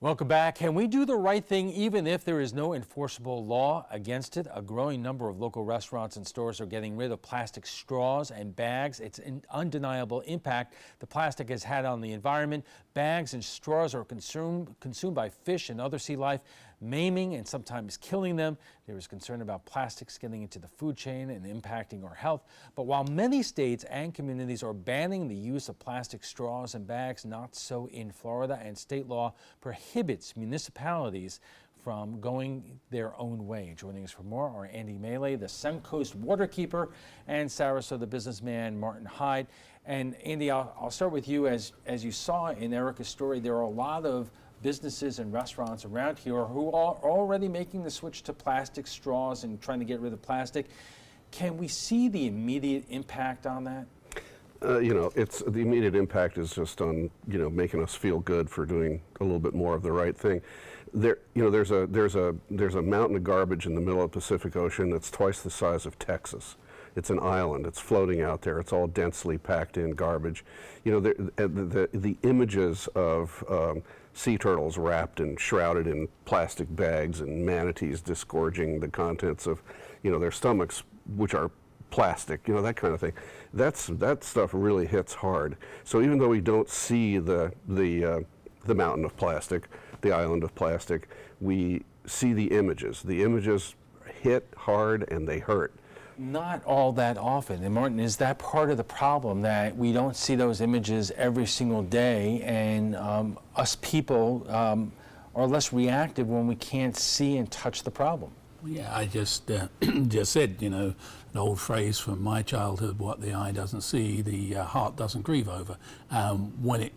Welcome back. Can we do the right thing even if there is no enforceable law against it? A growing number of local restaurants and stores are getting rid of plastic straws and bags. It's an undeniable impact the plastic has had on the environment. Bags and straws are consumed by fish and other sea life, maiming and sometimes killing them. There is concern about plastics getting into the food chain and impacting our health. But while many states and communities are banning the use of plastic straws and bags, not so in Florida, and state law prohibits municipalities from going their own way. Joining us for more are Andy Mealy, the Suncoast Waterkeeper, and Sarasota businessman Martin Hyde. And Andy, I'll start with you. As you saw in Erica's story, there are a lot of businesses and restaurants around here who are already making the switch to plastic straws and trying to get rid of plastic. Can we see the immediate impact on that? It's the immediate impact is just on making us feel good for doing a little bit more of the right thing. There's a mountain of garbage in the middle of the Pacific Ocean that's twice the size of Texas. It's an island. It's floating out there. It's all densely packed in garbage. The images of sea turtles wrapped and shrouded in plastic bags and manatees disgorging the contents of their stomachs, which are plastic, that kind of thing. That stuff really hits hard. So even though we don't see the mountain of plastic, the island of plastic, we see the images. The images hit hard and they hurt. Not all that often. And Martin, is that part of the problem, that we don't see those images every single day, and us people are less reactive when we can't see and touch the problem? Yeah, I just just said, an old phrase from my childhood: what the eye doesn't see, the heart doesn't grieve over. When it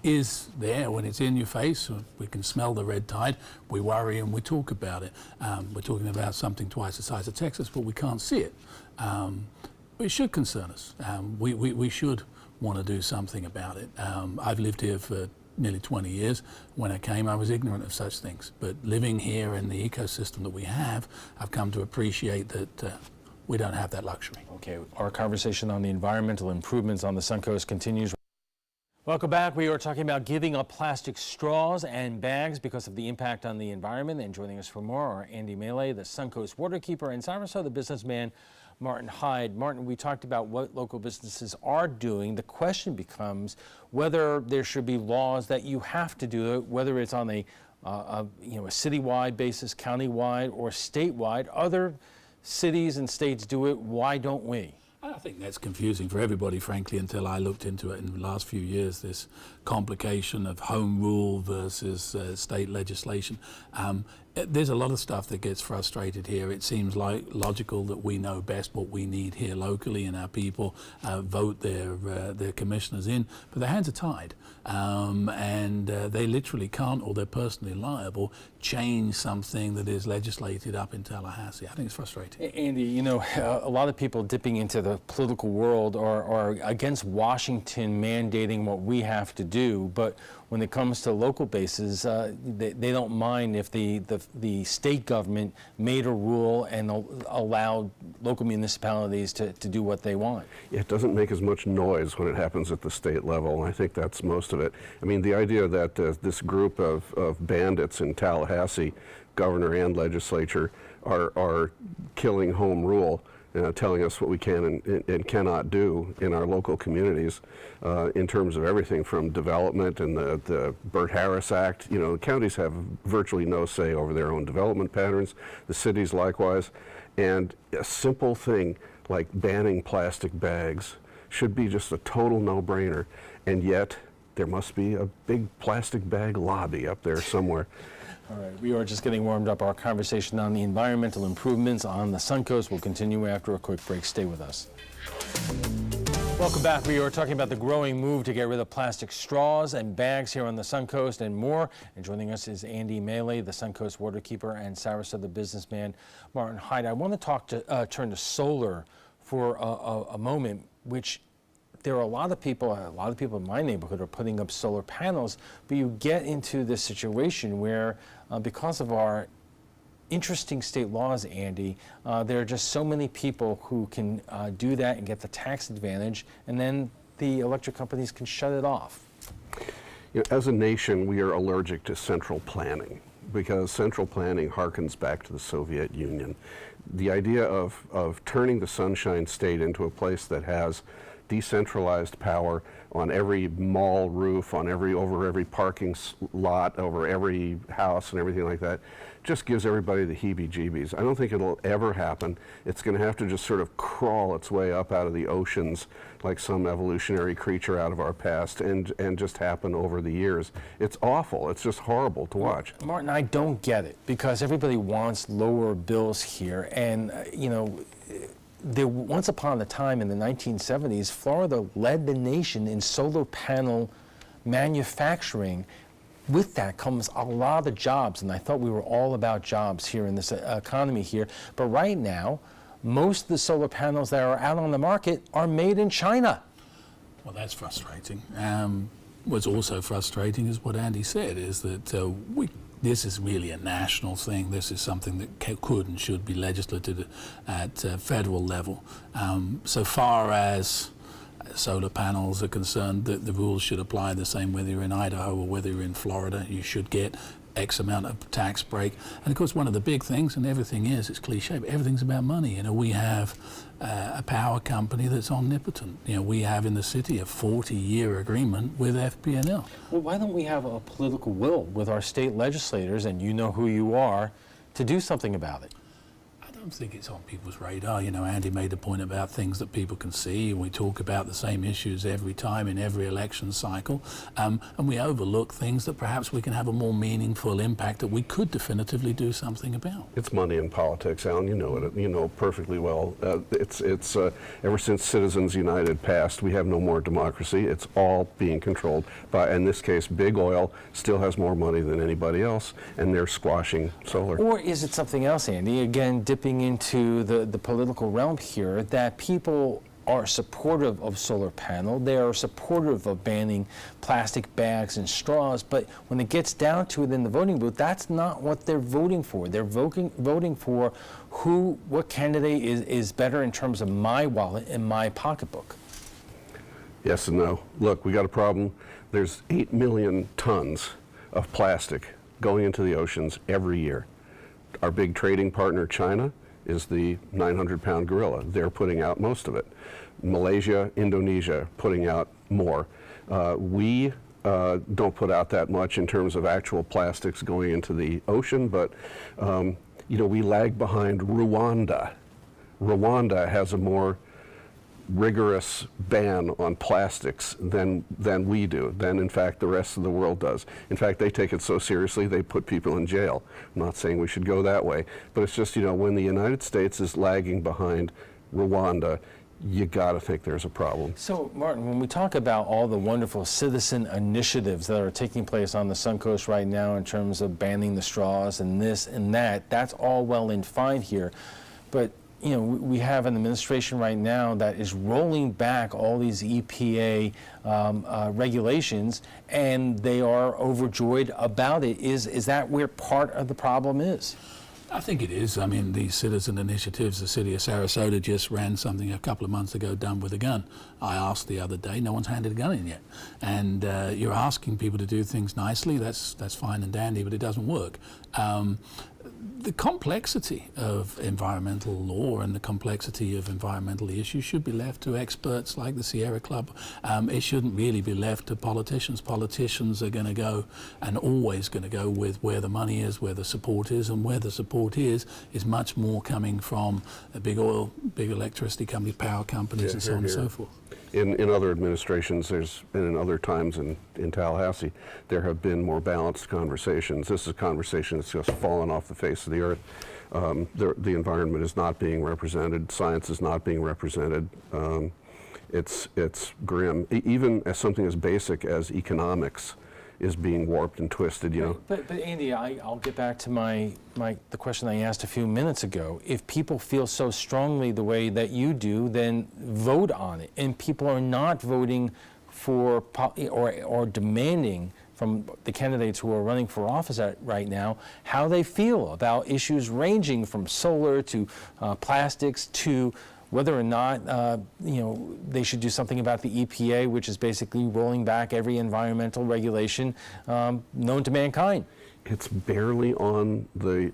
is there, when it's in your face, we can smell the red tide, we worry and we talk about it. We're talking about something twice the size of Texas, but we can't see it. It should concern us. We should want to do something about it. I've lived here for nearly 20 years. When I came, I was ignorant of such things. But living here in the ecosystem that we have, I've come to appreciate that we don't have that luxury. Okay, our conversation on the environmental improvements on the Suncoast continues. Welcome back. We are talking about giving up plastic straws and bags because of the impact on the environment. And joining us for more are Andy Mealy, the Suncoast Waterkeeper, and Sarasota businessman Martin Hyde. Martin, we talked about what local businesses are doing. The question becomes whether there should be laws that you have to do it, whether it's on a citywide basis, countywide, or statewide. Other cities and states do it. Why don't we? I think that's confusing for everybody, frankly, until I looked into it in the last few years, this complication of home rule versus state legislation. There's a lot of stuff that gets frustrated here. It seems like logical that we know best what we need here locally, and our people vote their commissioners in, but their hands are tied, and they literally can't, or they're personally liable, change something that is legislated up in Tallahassee. I think it's frustrating. Andy, a lot of people dipping into the political world are against Washington mandating what we have to do, but when it comes to local bases, they don't mind if the state government made a rule and allowed local municipalities to do what they want. It doesn't make as much noise when it happens at the state level, and I think that's most of it. I mean, the idea that this group of bandits in Tallahassee, governor and legislature, are killing home rule, telling us what we can and cannot do in our local communities in terms of everything from development and the Burt Harris Act. The counties have virtually no say over their own development patterns, the cities likewise, and a simple thing like banning plastic bags should be just a total no-brainer, and yet there must be a big plastic bag lobby up there somewhere. All right, we are just getting warmed up. Our conversation on the environmental improvements on the Suncoast will continue after a quick break. Stay with us. Welcome back. We are talking about the growing move to get rid of plastic straws and bags here on the Suncoast and more. And joining us is Andy Mealy, the Suncoast Waterkeeper, and Sarasota businessman Martin Hyde. I want to turn to solar for a moment, which there are a lot of people in my neighborhood are putting up solar panels, but you get into this situation where because of our interesting state laws, Andy, there are just so many people who can do that and get the tax advantage, and then the electric companies can shut it off. as a nation, we are allergic to central planning because central planning harkens back to the Soviet Union. The idea of turning the Sunshine State into a place that has decentralized power on every mall roof, over every parking lot, over every house and everything like that, just gives everybody the heebie-jeebies. I don't think it'll ever happen. It's going to have to just sort of crawl its way up out of the oceans like some evolutionary creature out of our past and just happen over the years. It's awful. It's just horrible to watch. Martin, I don't get it because everybody wants lower bills here, and once upon a time in the 1970s, Florida led the nation in solar panel manufacturing. With that comes a lot of jobs, and I thought we were all about jobs here in this economy here. But right now, most of the solar panels that are out on the market are made in China. Well, that's frustrating. What's also frustrating is what Andy said, is that this is really a national thing. This is something that could and should be legislated at federal level. So far as solar panels are concerned, the rules should apply the same whether you're in Idaho or whether you're in Florida. You should get X amount of tax break. And of course, one of the big things, and everything it's cliche, but everything's about money. We have a power company that's omnipotent. We have in the city a 40-year agreement with FP&L. Well, why don't we have a political will with our state legislators, and you know who you are, to do something about it? I don't think it's on people's radar. Andy made the point about things that people can see, and we talk about the same issues every time in every election cycle, and we overlook things that perhaps we can have a more meaningful impact that we could definitively do something about. It's money in politics, Alan. You know it. You know perfectly well. It's ever since Citizens United passed, we have no more democracy. It's all being controlled by, in this case, big oil still has more money than anybody else, and they're squashing solar. Or is it something else, Andy? Again, dipping into the political realm here, that people are supportive of solar panel, they are supportive of banning plastic bags and straws, but when it gets down to it in the voting booth, that's not what they're voting for. They're voting for what candidate is better in terms of my wallet and my pocketbook. Yes and no. Look, we got a problem. There's 8 million tons of plastic going into the oceans every year. Our big trading partner, China, is the 900-pound gorilla. They're putting out most of it. Malaysia, Indonesia, putting out more. We don't put out that much in terms of actual plastics going into the ocean, but we lag behind Rwanda. Rwanda has a more rigorous ban on plastics than we do, than in fact the rest of the world does. In fact, they take it so seriously they put people in jail. I'm not saying we should go that way, but it's just, when the United States is lagging behind Rwanda, you got to think there's a problem. So, Martin, when we talk about all the wonderful citizen initiatives that are taking place on the Suncoast right now in terms of banning the straws and this and that, that's all well and fine here, but we have an administration right now that is rolling back all these EPA regulations, and they are overjoyed about it. Is that where part of the problem is? I think it is. I mean, these citizen initiatives, the city of Sarasota just ran something a couple of months ago, Done with a Gun. I asked the other day, no one's handed a gun in yet. And you're asking people to do things nicely, that's fine and dandy, but it doesn't work. The complexity of environmental law and the complexity of environmental issues should be left to experts like the Sierra Club. It shouldn't really be left to politicians. Politicians are going to go, and always going to go, with where the money is, where the support is, and where the support is much more coming from big oil, big electricity companies, power companies, and so on and so forth. In other administrations, and in other times in Tallahassee, there have been more balanced conversations. This is a conversation that's just fallen off the face of the earth. The environment is not being represented. Science is not being represented. It's grim. Even as something as basic as economics is being warped and twisted, But Andy, I'll get back to the question I asked a few minutes ago. If people feel so strongly the way that you do, then vote on it. And people are not voting for or demanding from the candidates who are running for office right now how they feel about issues ranging from solar to plastics to whether or not they should do something about the EPA, which is basically rolling back every environmental regulation known to mankind. It's barely on the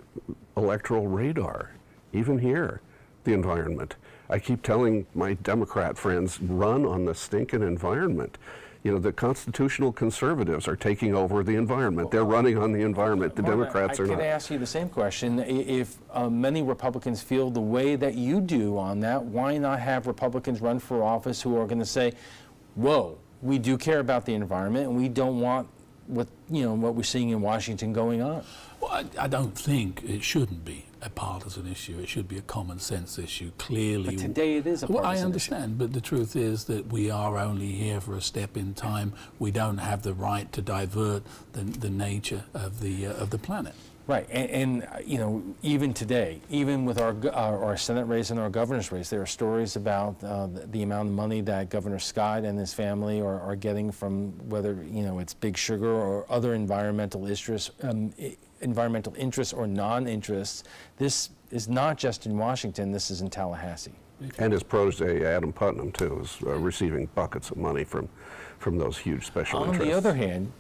electoral radar, even here, the environment. I keep telling my Democrat friends, run on the stinking environment. You know, the constitutional conservatives are taking over the environment. They're running on the environment. The Democrats are not. I could ask you the same question. If many Republicans feel the way that you do on that, why not have Republicans run for office who are going to say, whoa, we do care about the environment and we don't want what we're seeing in Washington going on? Well, I don't think it shouldn't be a partisan issue. It should be a common sense issue. Clearly, but today it is a partisan I understand, issue. But the truth is that we are only here for a step in time. We don't have the right to divert the nature of the planet. Right, and even today, even with our Senate race and our governor's race, there are stories about the amount of money that Governor Scott and his family are getting from whether it's Big Sugar or other environmental interests or non-interests. This is not just in Washington. This is in Tallahassee. And his protege Adam Putnam too is receiving buckets of money from those huge special interests. On the other hand,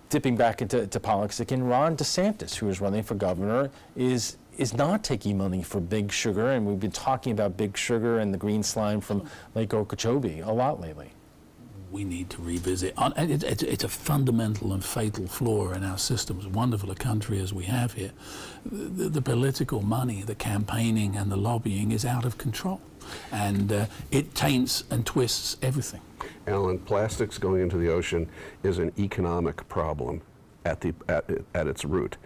dipping back into politics again, Ron DeSantis, who is running for governor, is not taking money for Big Sugar, and we've been talking about Big Sugar and the green slime from Lake Okeechobee a lot lately. We need to revisit. It's a fundamental and fatal flaw in our system, as wonderful a country as we have here. The political money, the campaigning and the lobbying is out of control, and it taints and twists everything. Alan, plastics going into the ocean is an economic problem at its root.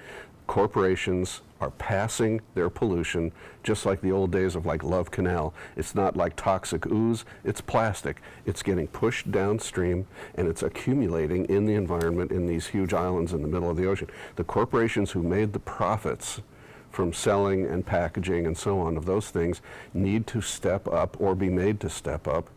Corporations are passing their pollution, just like the old days of Love Canal. It's not like toxic ooze, it's plastic. It's getting pushed downstream and it's accumulating in the environment in these huge islands in the middle of the ocean. The corporations who made the profits from selling and packaging and so on of those things need to step up or be made to step up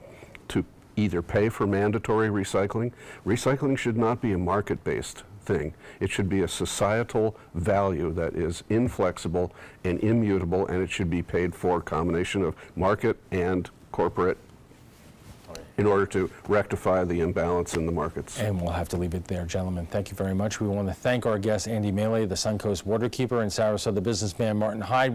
to either pay for mandatory recycling. Recycling should not be a market-based thing. It should be a societal value that is inflexible and immutable, and it should be paid for a combination of market and corporate in order to rectify the imbalance in the markets. And we'll have to leave it there, gentlemen. Thank you very much. We want to thank our guest, Andy Maley, the Suncoast Waterkeeper, and Sarasota businessman Martin Hyde.